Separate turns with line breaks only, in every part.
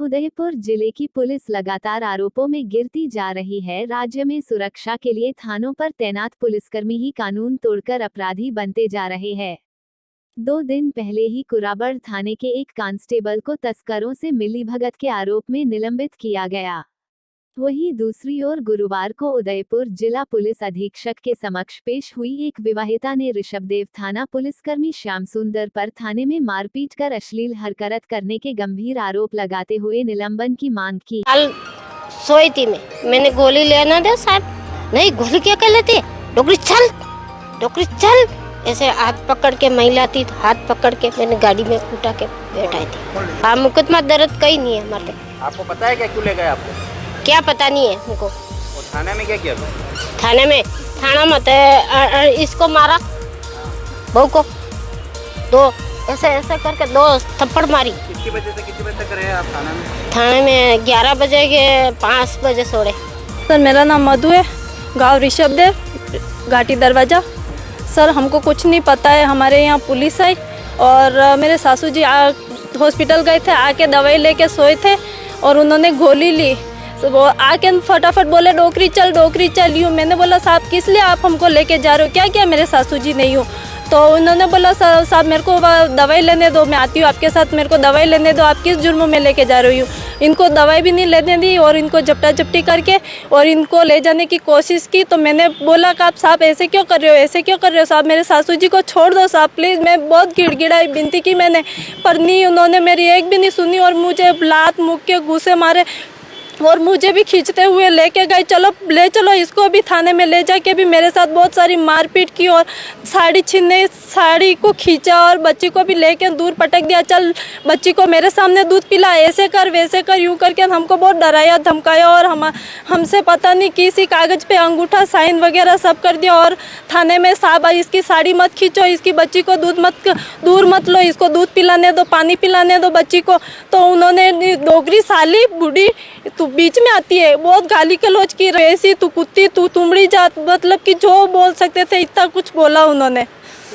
उदयपुर जिले की पुलिस लगातार आरोपों में गिरती जा रही है। राज्य में सुरक्षा के लिए थानों पर तैनात पुलिसकर्मी ही कानून तोड़कर अपराधी बनते जा रहे हैं। 2 दिन पहले ही कुराबड़ थाने के एक कांस्टेबल को तस्करों से मिलीभगत के आरोप में निलंबित किया गया। वहीं दूसरी ओर गुरुवार को उदयपुर जिला पुलिस अधीक्षक के समक्ष पेश हुई एक विवाहिता ने ऋषभदेव थाना पुलिसकर्मी श्याम सुंदर पर थाने में मारपीट कर अश्लील हरकत करने के गंभीर आरोप लगाते हुए निलंबन की मांग की।
कल सोई थी मैंने गोली लेना दे साहब, नहीं गोली क्या कर लेते, डोकरी चल ऐसे हाथ पकड़ के महिला थी, हाथ पकड़ के मैंने गाड़ी में कूटा के बैठाई थी। हाँ, मुकदमा दर्द कहीं नहीं है हमारे।
आपको पता है क्या क्यों ले गए आपको?
क्या पता नहीं है हमको।
और थाने में क्या किया?
थाना मत इसको मारा, बहू को 2 ऐसे करके 2 थप्पड़ मारी।
कितनी बजे से कितने बजे तक रहे आप
थाने में 11 बजे के 5 बजे छोड़े।
सर मेरा नाम मधु है, गांव ऋषभदेव, घाटी दरवाजा। सर हमको कुछ नहीं पता है, हमारे यहाँ पुलिस आई और मेरे सासू जी हॉस्पिटल गए थे, आके दवाई लेके सोए थे और उन्होंने गोली ली। तो वो आके फटाफट बोले डोकरी चल यूँ। मैंने बोला साहब किस लिए आप हमको लेके जा रहे हो, क्या क्या मेरे सासू जी नहीं हो। तो उन्होंने बोला साहब मेरे को दवाई लेने दो, मैं आती हूँ आपके साथ, मेरे को दवाई लेने दो, आप किस जुर्म में लेके जा रही हो। इनको दवाई भी नहीं लेने दी और इनको झपटा झपटी करके और इनको ले जाने की कोशिश की। तो मैंने बोला कि आप साहब ऐसे क्यों कर रहे हो साहब, मेरे सासू जी को छोड़ दो साहब प्लीज़। मैं बहुत गिड़गिड़ाई, विनती की मैंने, पर नहीं, उन्होंने मेरी एक भी नहीं सुनी और मुझे लात मुक्के के घूसे मारे और मुझे भी खींचते हुए लेके गए। ले चलो इसको भी थाने में ले जाके भी मेरे साथ बहुत सारी मारपीट की और साड़ी छीनने, साड़ी को खींचा और बच्ची को भी लेके दूर पटक दिया। चल बच्ची को मेरे सामने दूध पिला, ऐसे कर वैसे कर, यूँ करके हमको बहुत डराया धमकाया और हमसे पता नहीं किसी कागज़ पे अंगूठा साइन वगैरह सब कर दिया। और थाने में साहब इसकी साड़ी मत खींचो, इसकी बच्ची को दूर मत लो, इसको दूध पिलाने दो, पानी पिलाने दो बच्ची को। तो उन्होंने डोगरी साली बूढ़ी तू बीच में आती है, बहुत गाली गलौज की, ऐसी तू कुत्ती, तू तुमड़ी जात, मतलब कि जो बोल सकते थे इतना कुछ बोला उन्होंने।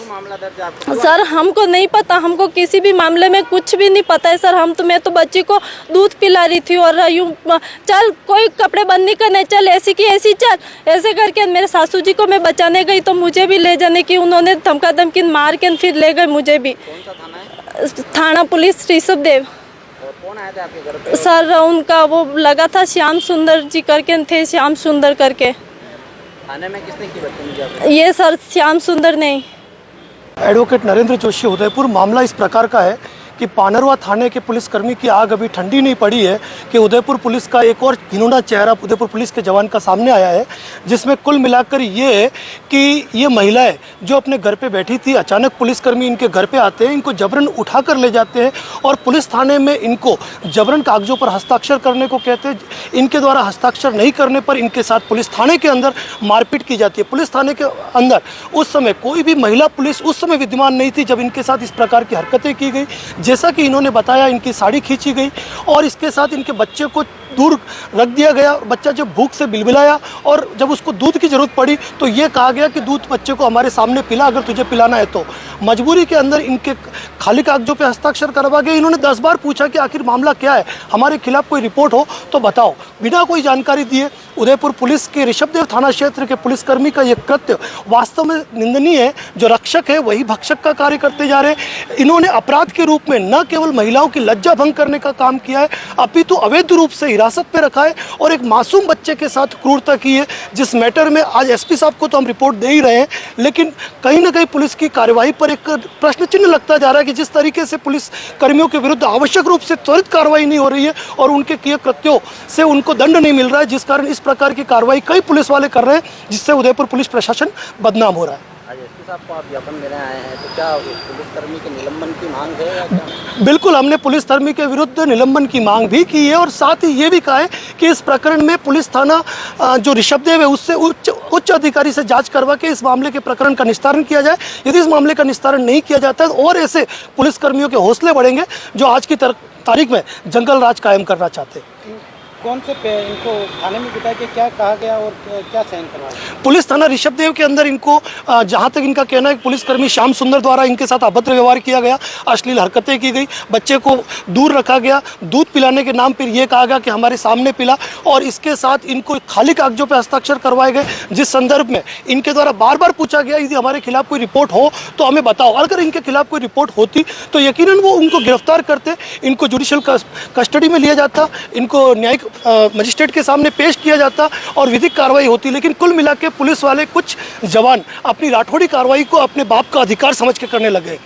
मामला दर्ज
सर हमको नहीं पता, हमको किसी भी मामले में कुछ भी नहीं पता है सर। मैं तो बच्ची को दूध पिला रही थी और यूँ चल कोई कपड़े बंद नहीं करने, चल ऐसी की ऐसी चल, ऐसे करके मेरे सासू जी को मैं बचाने गई तो मुझे भी ले जाने की उन्होंने धमका धमकी मार के फिर ले गए मुझे भी।
कौन सा थाना है?
थाना पुलिस ऋषभदेव।
और कौन आया था आपके घर पे?
सर उनका वो लगा था श्याम सुंदर जी करके थे, श्याम सुंदर करके।
थाने में किसने की बदतमीजी?
ये सर श्याम सुंदर नहीं।
एडवोकेट नरेंद्र जोशी, उदयपुर। मामला इस प्रकार का है कि पानरवा थाने के पुलिसकर्मी की आग अभी ठंडी नहीं पड़ी है कि उदयपुर पुलिस का एक और घिनौना चेहरा उदयपुर पुलिस के जवान का सामने आया है, जिसमें कुल मिलाकर ये है कि ये महिलाएं जो अपने घर पे बैठी थी, अचानक पुलिसकर्मी इनके घर पे आते हैं, इनको जबरन उठाकर ले जाते हैं और पुलिस थाने में इनको जबरन कागजों पर हस्ताक्षर करने को कहते हैं। इनके द्वारा हस्ताक्षर नहीं करने पर इनके साथ पुलिस थाने के अंदर मारपीट की जाती है। पुलिस थाने के अंदर उस समय कोई भी महिला पुलिस उस समय विद्यमान नहीं थी जब इनके साथ इस प्रकार की हरकतें की गई। जैसा कि इन्होंने बताया, इनकी साड़ी खींची गई और इसके साथ इनके बच्चे को दूर रख दिया गया। बच्चा जब भूख से बिलबिलाया और जब उसको दूध की ज़रूरत पड़ी तो ये कहा गया कि दूध बच्चे को हमारे सामने पिला, अगर तुझे पिलाना है तो। मजबूरी के अंदर इनके खाली कागजों पे हस्ताक्षर करवा गए। इन्होंने 10 बार पूछा कि आखिर मामला क्या है, हमारे खिलाफ कोई रिपोर्ट हो तो बताओ। बिना कोई जानकारी दिए उदयपुर पुलिस के ऋषभदेव थाना क्षेत्र के पुलिसकर्मी का ये कृत्य वास्तव में निंदनीय है। जो रक्षक है वही भक्षक का कार्य करते जा रहे हैं। इन्होंने अपराध के रूप में न केवल महिलाओं की लज्जा भंग करने का काम किया है, अपितु अवैध रूप से हिरासत पे रखा है और एक मासूम बच्चे के साथ क्रूरता की है। जिस मैटर में आज एसपी साहब को तो हम रिपोर्ट दे ही रहे हैं, लेकिन कहीं ना कहीं पुलिस की कार्यवाही पर एक प्रश्न चिन्ह लगता जा रहा है कि जिस तरीके से पुलिस कर्मियों के विरुद्ध आवश्यक रूप से त्वरित कार्रवाई नहीं हो रही है और उनके किए कृत्यों से उनको दंड नहीं मिल रहा है, जिस कारण इस प्रकार की कार्रवाई कई पुलिस वाले कर रहे हैं, जिससे उदयपुर पुलिस प्रशासन बदनाम हो रहा है।
आज एसपी साहब को आप ज्ञापन देने आए हैं, तो क्या पुलिसकर्मी के निलंबन की मांग है या क्या?
बिल्कुल, हमने पुलिसकर्मी के विरुद्ध निलंबन की मांग भी की है और साथ ही ये भी कहा है कि इस प्रकरण में पुलिस थाना जो ऋषभदेव है उससे उच्च अधिकारी से जांच करवा के इस मामले के प्रकरण का निस्तारण किया जाए। यदि इस मामले का निस्तारण नहीं किया जाता है और ऐसे पुलिसकर्मियों के हौसले बढ़ेंगे जो आज की तारीख में जंगल राज कायम करना चाहते हैं।
कौन से इनको थाने में बिठा के क्या कहा गया और क्या चयन करवाया?
पुलिस थाना ऋषभदेव के अंदर इनको जहां तक इनका कहना है पुलिसकर्मी श्याम सुंदर द्वारा इनके साथ अभद्र व्यवहार किया गया, अश्लील हरकतें की गई, बच्चे को दूर रखा गया, दूध पिलाने के नाम पर यह कहा गया कि हमारे सामने पिला, और इसके साथ इनको खाली कागजों पर हस्ताक्षर करवाए गए, जिस संदर्भ में इनके द्वारा बार बार पूछा गया यदि हमारे खिलाफ कोई रिपोर्ट हो तो हमें बताओ। अगर इनके खिलाफ कोई रिपोर्ट होती तो यकीनन वो उनको गिरफ्तार करते, इनको जुडिशियल कस्टडी में लिया जाता, इनको न्यायिक मजिस्ट्रेट के सामने पेश किया जाता और विधिक कार्रवाई होती। लेकिन कुल मिला के पुलिस वाले कुछ जवान अपनी राठौड़ी कार्रवाई को अपने बाप का अधिकार समझ के करने लगे।